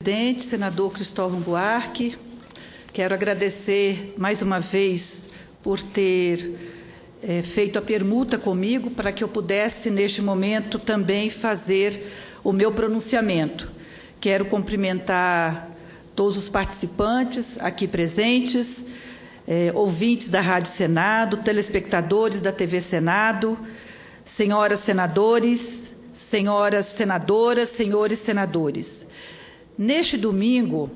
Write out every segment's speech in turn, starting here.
Presidente, senador Cristóvão Buarque, quero agradecer mais uma vez por ter feito a permuta comigo para que eu pudesse, neste momento, também fazer o meu pronunciamento. Quero cumprimentar todos os participantes aqui presentes, ouvintes da Rádio Senado, telespectadores da TV Senado, senhoras senadores, senhoras senadoras, senhores senadores. Neste domingo,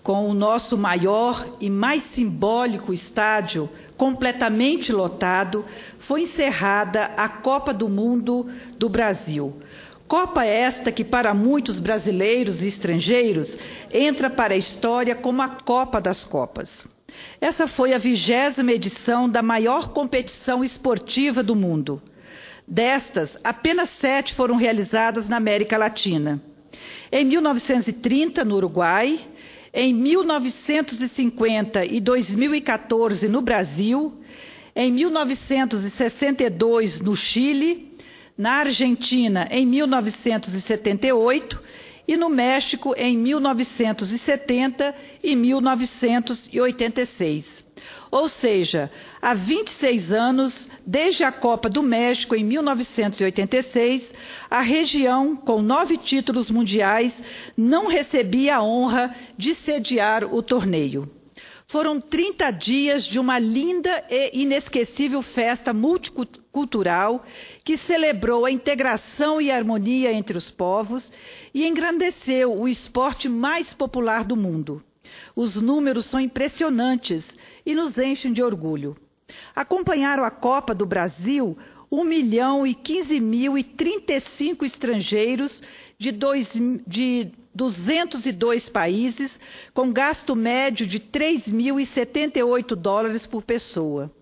com o nosso maior e mais simbólico estádio completamente lotado, foi encerrada a Copa do Mundo do Brasil. Copa esta que, para muitos brasileiros e estrangeiros, entra para a história como a Copa das Copas. Essa foi a 20ª edição da maior competição esportiva do mundo. Destas, apenas 7 foram realizadas na América Latina. Em 1930, no Uruguai, em 1950 e 2014, no Brasil, em 1962, no Chile, na Argentina, em 1978 e no México, em 1970 e 1986. Ou seja, há 26 anos, desde a Copa do México, em 1986, a região, com 9 títulos mundiais, não recebia a honra de sediar o torneio. Foram 30 dias de uma linda e inesquecível festa multicultural que celebrou a integração e a harmonia entre os povos e engrandeceu o esporte mais popular do mundo. Os números são impressionantes e nos enchem de orgulho. Acompanharam a Copa do Brasil 1.015.035 estrangeiros de 202 países, com gasto médio de $3.078 por pessoa.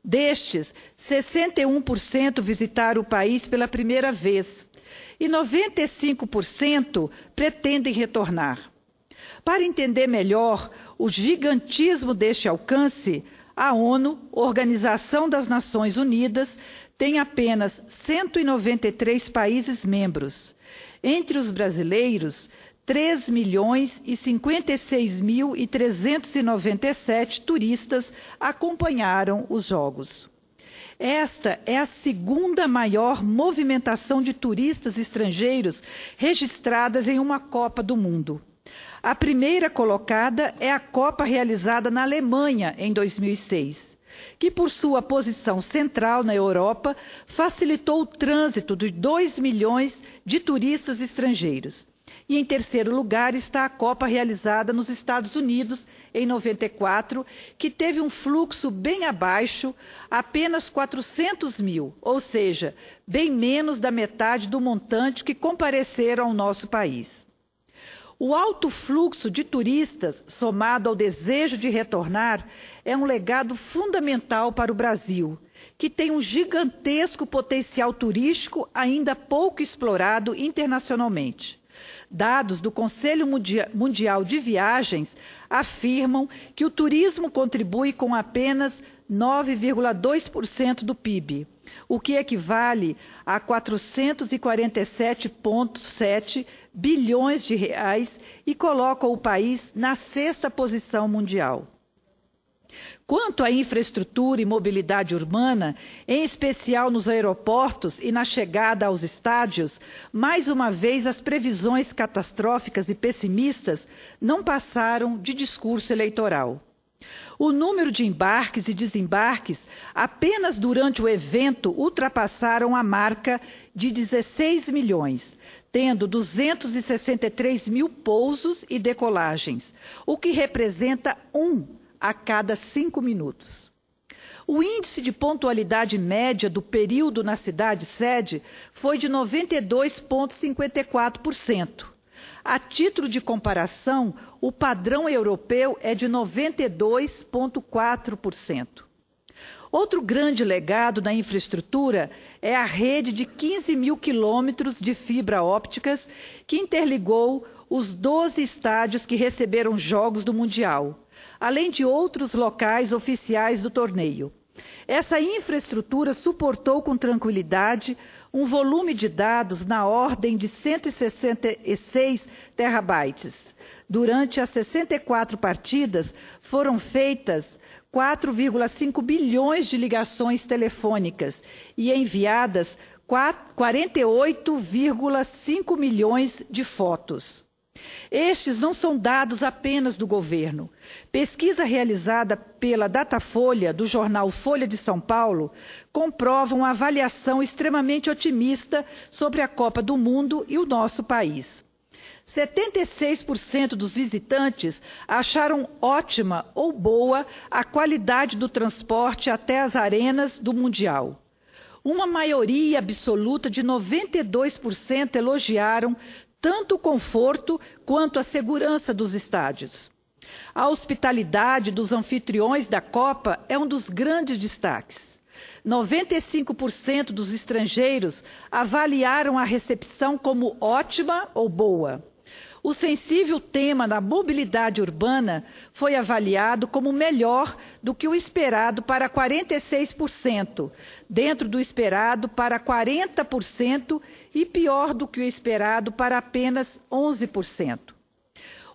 Destes, 61% visitaram o país pela primeira vez e 95% pretendem retornar. Para entender melhor o gigantismo deste alcance, a ONU, Organização das Nações Unidas, tem apenas 193 países membros. Entre os brasileiros, 3.056.397 turistas acompanharam os Jogos. Esta é a segunda maior movimentação de turistas estrangeiros registradas em uma Copa do Mundo. A primeira colocada é a Copa realizada na Alemanha, em 2006, que, por sua posição central na Europa, facilitou o trânsito de 2 milhões de turistas estrangeiros. E, em terceiro lugar, está a Copa realizada nos Estados Unidos, em 94, que teve um fluxo bem abaixo, apenas 400 mil, ou seja, bem menos da metade do montante que compareceram ao nosso país. O alto fluxo de turistas, somado ao desejo de retornar, é um legado fundamental para o Brasil, que tem um gigantesco potencial turístico ainda pouco explorado internacionalmente. Dados do Conselho Mundial de Viagens afirmam que o turismo contribui com apenas 9,2% do PIB, o que equivale a 447,7 bilhões de reais e coloca o país na 6ª posição mundial. Quanto à infraestrutura e mobilidade urbana, em especial nos aeroportos e na chegada aos estádios, mais uma vez as previsões catastróficas e pessimistas não passaram de discurso eleitoral. O número de embarques e desembarques apenas durante o evento ultrapassaram a marca de 16 milhões, tendo 263 mil pousos e decolagens, o que representa 1 a cada 5 minutos. O índice de pontualidade média do período na cidade-sede foi de 92,54%. A título de comparação, o padrão europeu é de 92,4%. Outro grande legado da infraestrutura é a rede de 15 mil quilômetros de fibra ópticas que interligou os 12 estádios que receberam jogos do Mundial, além de outros locais oficiais do torneio. Essa infraestrutura suportou com tranquilidade um volume de dados na ordem de 166 terabytes. Durante as 64 partidas, foram feitas 4,5 bilhões de ligações telefônicas e enviadas 48,5 milhões de fotos. Estes não são dados apenas do governo. Pesquisa realizada pela Datafolha, do jornal Folha de São Paulo, comprova uma avaliação extremamente otimista sobre a Copa do Mundo e o nosso país. 76% dos visitantes acharam ótima ou boa a qualidade do transporte até as arenas do Mundial. Uma maioria absoluta de 92% elogiaram tanto o conforto quanto a segurança dos estádios. A hospitalidade dos anfitriões da Copa é um dos grandes destaques. 95% dos estrangeiros avaliaram a recepção como ótima ou boa. O sensível tema da mobilidade urbana foi avaliado como melhor do que o esperado para 46%, dentro do esperado para 40% e pior do que o esperado para apenas 11%.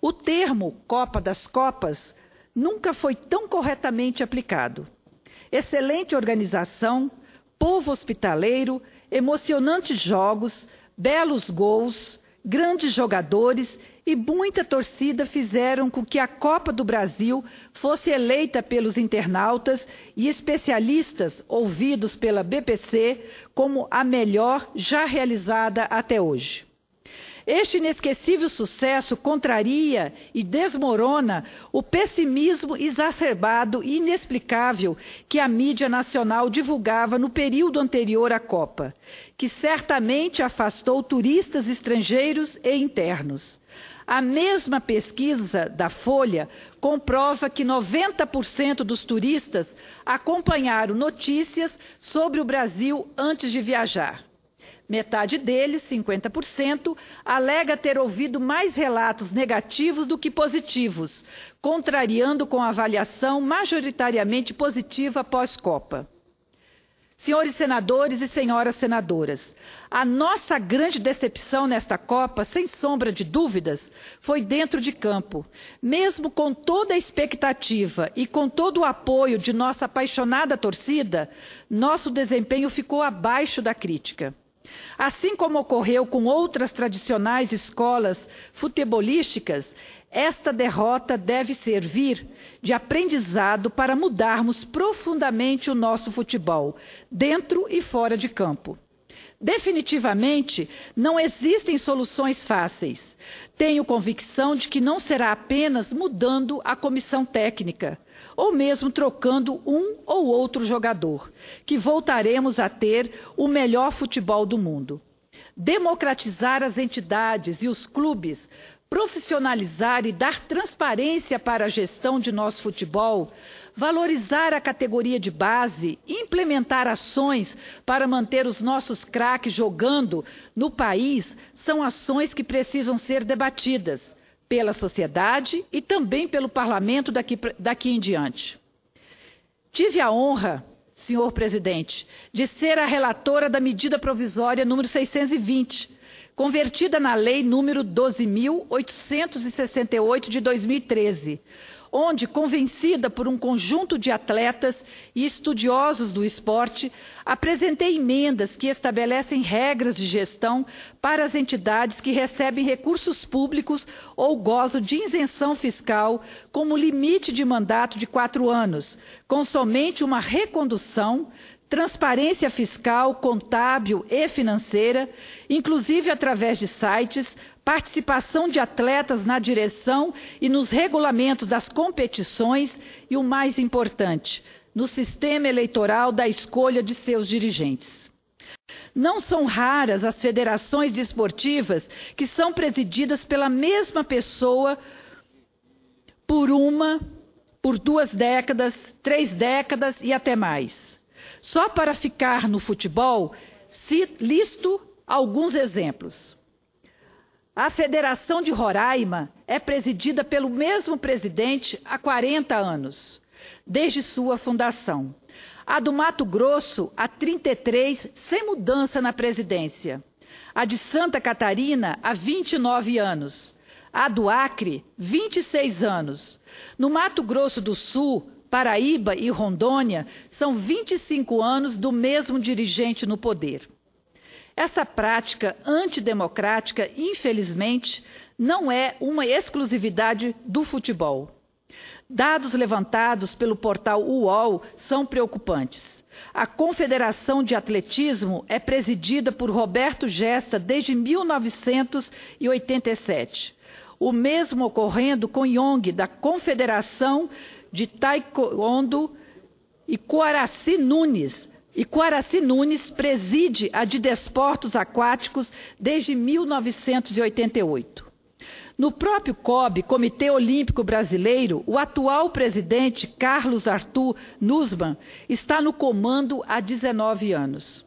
O termo Copa das Copas nunca foi tão corretamente aplicado. Excelente organização, povo hospitaleiro, emocionantes jogos, belos gols, grandes jogadores e muita torcida fizeram com que a Copa do Brasil fosse eleita pelos internautas e especialistas ouvidos pela BPC como a melhor já realizada até hoje. Este inesquecível sucesso contraria e desmorona o pessimismo exacerbado e inexplicável que a mídia nacional divulgava no período anterior à Copa, que certamente afastou turistas estrangeiros e internos. A mesma pesquisa da Folha comprova que 90% dos turistas acompanharam notícias sobre o Brasil antes de viajar. Metade deles, 50%, alega ter ouvido mais relatos negativos do que positivos, contrariando com a avaliação majoritariamente positiva pós-Copa. Senhores senadores e senhoras senadoras, a nossa grande decepção nesta Copa, sem sombra de dúvidas, foi dentro de campo. Mesmo com toda a expectativa e com todo o apoio de nossa apaixonada torcida, nosso desempenho ficou abaixo da crítica. Assim como ocorreu com outras tradicionais escolas futebolísticas, esta derrota deve servir de aprendizado para mudarmos profundamente o nosso futebol, dentro e fora de campo. Definitivamente, não existem soluções fáceis. Tenho convicção de que não será apenas mudando a comissão técnica, ou mesmo trocando um ou outro jogador, que voltaremos a ter o melhor futebol do mundo. Democratizar as entidades e os clubes, profissionalizar e dar transparência para a gestão de nosso futebol, valorizar a categoria de base, implementar ações para manter os nossos craques jogando no país, são ações que precisam ser debatidas pela sociedade e também pelo parlamento daqui em diante. Tive a honra, senhor presidente, de ser a relatora da medida provisória número 620, convertida na lei número 12.868 de 2013, onde, convencida por um conjunto de atletas e estudiosos do esporte, apresentei emendas que estabelecem regras de gestão para as entidades que recebem recursos públicos ou gozam de isenção fiscal, como limite de mandato de 4 anos, com somente uma recondução, transparência fiscal, contábil e financeira, inclusive através de sites, participação de atletas na direção e nos regulamentos das competições e, o mais importante, no sistema eleitoral da escolha de seus dirigentes. Não são raras as federações desportivas que são presididas pela mesma pessoa por 2 décadas, 3 décadas e até mais. Só para ficar no futebol, listo alguns exemplos. A Federação de Roraima é presidida pelo mesmo presidente há 40 anos, desde sua fundação. A do Mato Grosso, há 33, sem mudança na presidência. A de Santa Catarina, há 29 anos. A do Acre, 26 anos. No Mato Grosso do Sul, Paraíba e Rondônia, são 25 anos do mesmo dirigente no poder. Essa prática antidemocrática, infelizmente, não é uma exclusividade do futebol. Dados levantados pelo portal UOL são preocupantes. A Confederação de Atletismo é presidida por Roberto Gesta desde 1987. O mesmo ocorrendo com Yong, da Confederação de Taekwondo, e Coaraci Nunes. E Coaraci Nunes preside a de Desportos Aquáticos desde 1988. No próprio COB, Comitê Olímpico Brasileiro, o atual presidente, Carlos Arthur Nussmann, está no comando há 19 anos.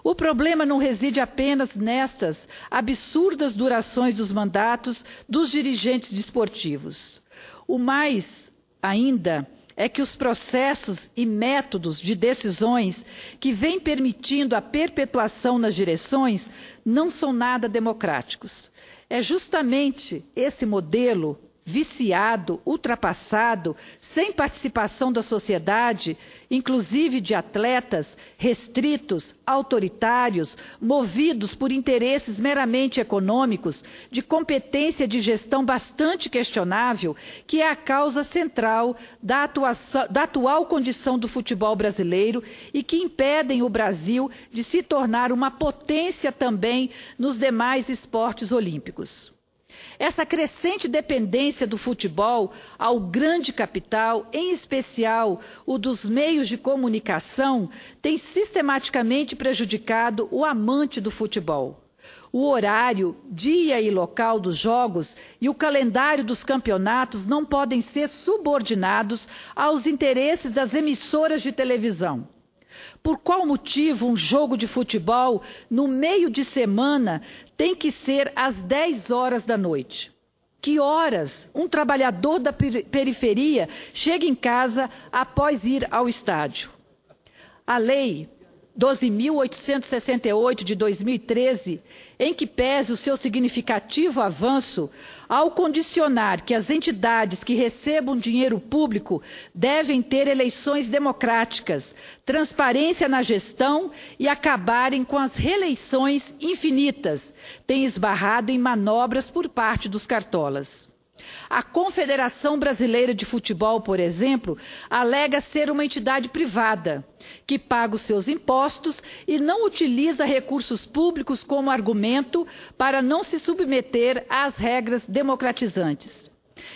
O problema não reside apenas nestas absurdas durações dos mandatos dos dirigentes desportivos. O mais ainda é que os processos e métodos de decisões que vêm permitindo a perpetuação nas direções não são nada democráticos. É justamente esse modelo viciado, ultrapassado, sem participação da sociedade, inclusive de atletas, restritos, autoritários, movidos por interesses meramente econômicos, de competência de gestão bastante questionável, que é a causa central da atual condição do futebol brasileiro e que impedem o Brasil de se tornar uma potência também nos demais esportes olímpicos. Essa crescente dependência do futebol ao grande capital, em especial o dos meios de comunicação, tem sistematicamente prejudicado o amante do futebol. O horário, dia e local dos jogos e o calendário dos campeonatos não podem ser subordinados aos interesses das emissoras de televisão. Por qual motivo um jogo de futebol, no meio de semana, tem que ser às 10 horas da noite? Que horas um trabalhador da periferia chega em casa após ir ao estádio? A Lei 12.868 de 2013, em que pese o seu significativo avanço, ao condicionar que as entidades que recebam dinheiro público devem ter eleições democráticas, transparência na gestão e acabarem com as reeleições infinitas, tem esbarrado em manobras por parte dos cartolas. A Confederação Brasileira de Futebol, por exemplo, alega ser uma entidade privada, que paga os seus impostos e não utiliza recursos públicos como argumento para não se submeter às regras democratizantes.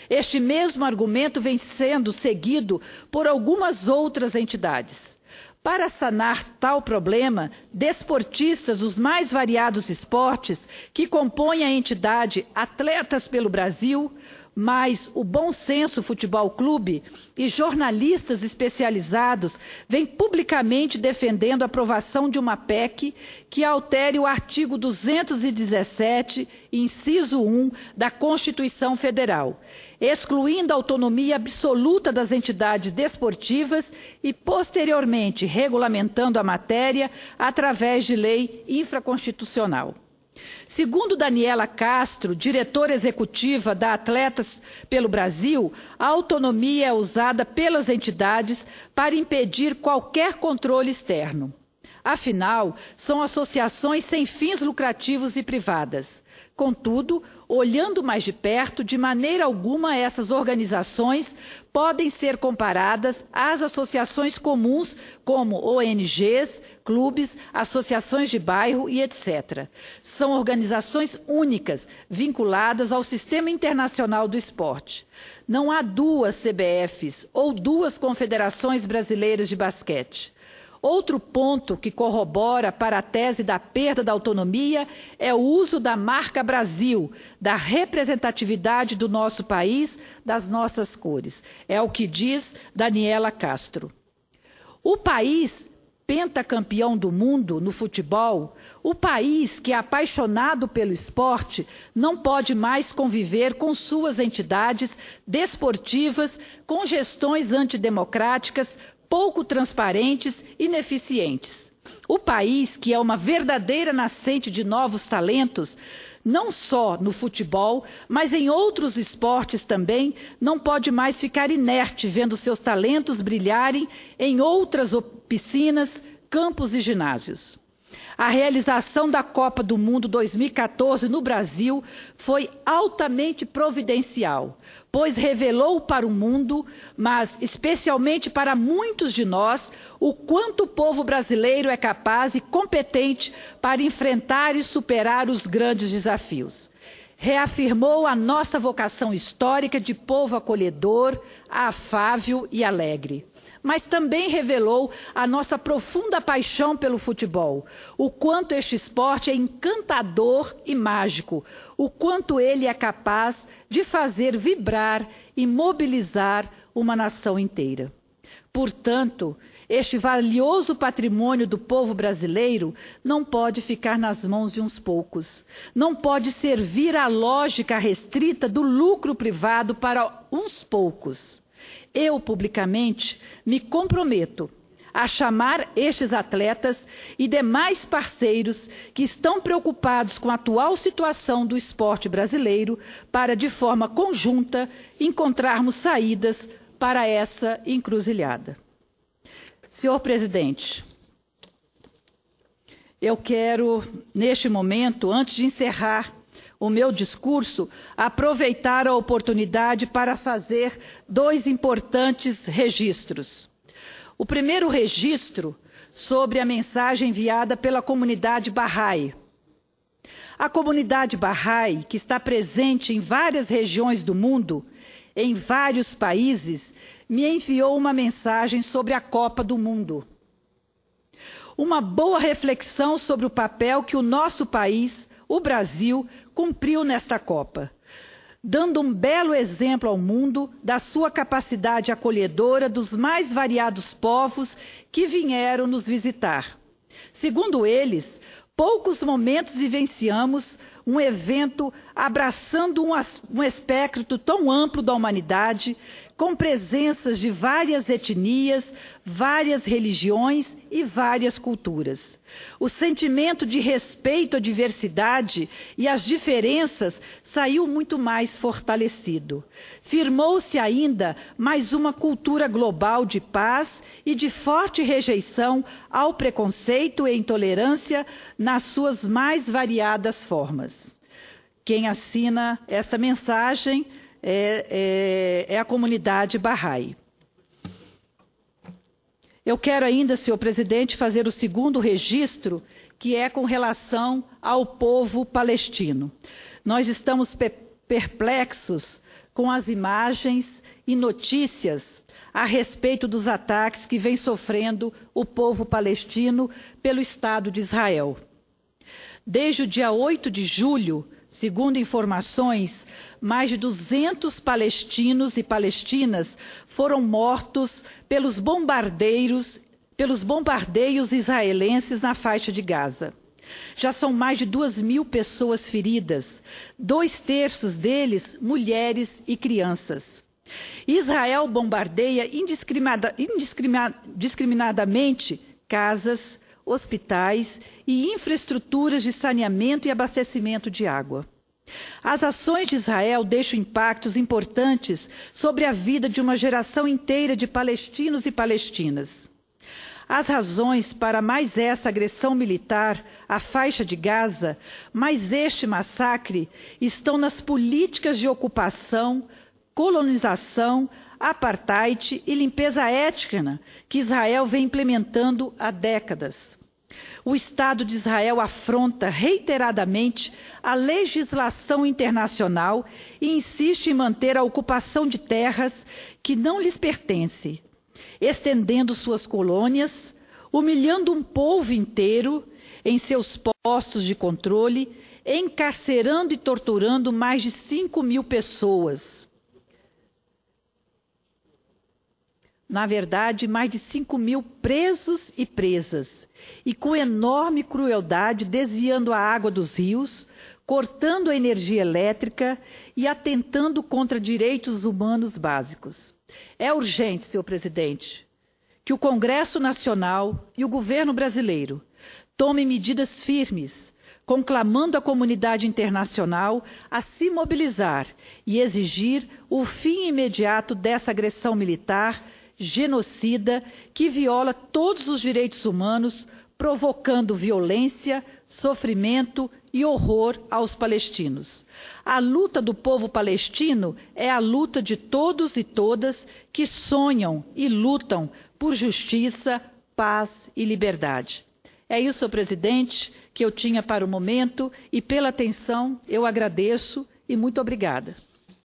Este mesmo argumento vem sendo seguido por algumas outras entidades. Para sanar tal problema, desportistas dos mais variados esportes que compõem a entidade Atletas pelo Brasil, mais o Bom Senso Futebol Clube e jornalistas especializados vêm publicamente defendendo a aprovação de uma PEC que altere o artigo 217, inciso 1, da Constituição Federal, excluindo a autonomia absoluta das entidades desportivas e, posteriormente, regulamentando a matéria através de lei infraconstitucional. Segundo Daniela Castro, diretora executiva da Atletas pelo Brasil, a autonomia é usada pelas entidades para impedir qualquer controle externo. Afinal, são associações sem fins lucrativos e privadas. Contudo, olhando mais de perto, de maneira alguma essas organizações podem ser comparadas às associações comuns como ONGs, clubes, associações de bairro e etc. São organizações únicas, vinculadas ao Sistema Internacional do Esporte. Não há duas CBFs ou duas Confederações Brasileiras de Basquete. Outro ponto que corrobora para a tese da perda da autonomia é o uso da marca Brasil, da representatividade do nosso país, das nossas cores. É o que diz Daniela Castro. O país pentacampeão do mundo no futebol, o país que é apaixonado pelo esporte, não pode mais conviver com suas entidades desportivas, com gestões antidemocráticas, pouco transparentes e ineficientes. O país, que é uma verdadeira nascente de novos talentos, não só no futebol, mas em outros esportes também, não pode mais ficar inerte vendo seus talentos brilharem em outras piscinas, campos e ginásios. A realização da Copa do Mundo 2014 no Brasil foi altamente providencial, pois revelou para o mundo, mas especialmente para muitos de nós, o quanto o povo brasileiro é capaz e competente para enfrentar e superar os grandes desafios. Reafirmou a nossa vocação histórica de povo acolhedor, afável e alegre. Mas também revelou a nossa profunda paixão pelo futebol, o quanto este esporte é encantador e mágico, o quanto ele é capaz de fazer vibrar e mobilizar uma nação inteira. Portanto, este valioso patrimônio do povo brasileiro não pode ficar nas mãos de uns poucos, não pode servir à lógica restrita do lucro privado para uns poucos. Eu, publicamente, me comprometo a chamar estes atletas e demais parceiros que estão preocupados com a atual situação do esporte brasileiro para, de forma conjunta, encontrarmos saídas para essa encruzilhada. Senhor presidente, eu quero, neste momento, antes de encerrar o meu discurso, aproveitar a oportunidade para fazer 2 importantes registros. O primeiro registro sobre a mensagem enviada pela comunidade Bahá'í. A comunidade Bahá'í, que está presente em várias regiões do mundo, em vários países, me enviou uma mensagem sobre a Copa do Mundo. Uma boa reflexão sobre o papel que o nosso país, o Brasil, cumpriu nesta Copa, dando um belo exemplo ao mundo da sua capacidade acolhedora dos mais variados povos que vieram nos visitar. Segundo eles, poucos momentos vivenciamos um evento abraçando um espectro tão amplo da humanidade, com presenças de várias etnias, várias religiões e várias culturas. O sentimento de respeito à diversidade e às diferenças saiu muito mais fortalecido. Firmou-se ainda mais uma cultura global de paz e de forte rejeição ao preconceito e intolerância nas suas mais variadas formas. Quem assina esta mensagem é a comunidade Bahá'í. Eu quero ainda, senhor presidente, fazer o segundo registro, que é com relação ao povo palestino. Nós estamos perplexos com as imagens e notícias a respeito dos ataques que vem sofrendo o povo palestino pelo Estado de Israel. Desde o dia 8 de julho, segundo informações, mais de 200 palestinos e palestinas foram mortos pelos bombardeios israelenses na faixa de Gaza. Já são mais de 2.000 pessoas feridas, 2/3 deles mulheres e crianças. Israel bombardeia indiscriminadamente casas, hospitais e infraestruturas de saneamento e abastecimento de água. As ações de Israel deixam impactos importantes sobre a vida de uma geração inteira de palestinos e palestinas. As razões para mais essa agressão militar à faixa de Gaza, mais este massacre, estão nas políticas de ocupação, colonização, apartheid e limpeza étnica que Israel vem implementando há décadas. O Estado de Israel afronta reiteradamente a legislação internacional e insiste em manter a ocupação de terras que não lhes pertencem, estendendo suas colônias, humilhando um povo inteiro em seus postos de controle, encarcerando e torturando mais de 5.000 pessoas. Na verdade, mais de 5.000 presos e presas, e com enorme crueldade desviando a água dos rios, cortando a energia elétrica e atentando contra direitos humanos básicos. É urgente, senhor presidente, que o Congresso Nacional e o governo brasileiro tomem medidas firmes, conclamando a comunidade internacional a se mobilizar e exigir o fim imediato dessa agressão militar genocida que viola todos os direitos humanos, provocando violência, sofrimento e horror aos palestinos. A luta do povo palestino é a luta de todos e todas que sonham e lutam por justiça, paz e liberdade. É isso, senhor presidente, que eu tinha para o momento, e pela atenção eu agradeço e muito obrigada.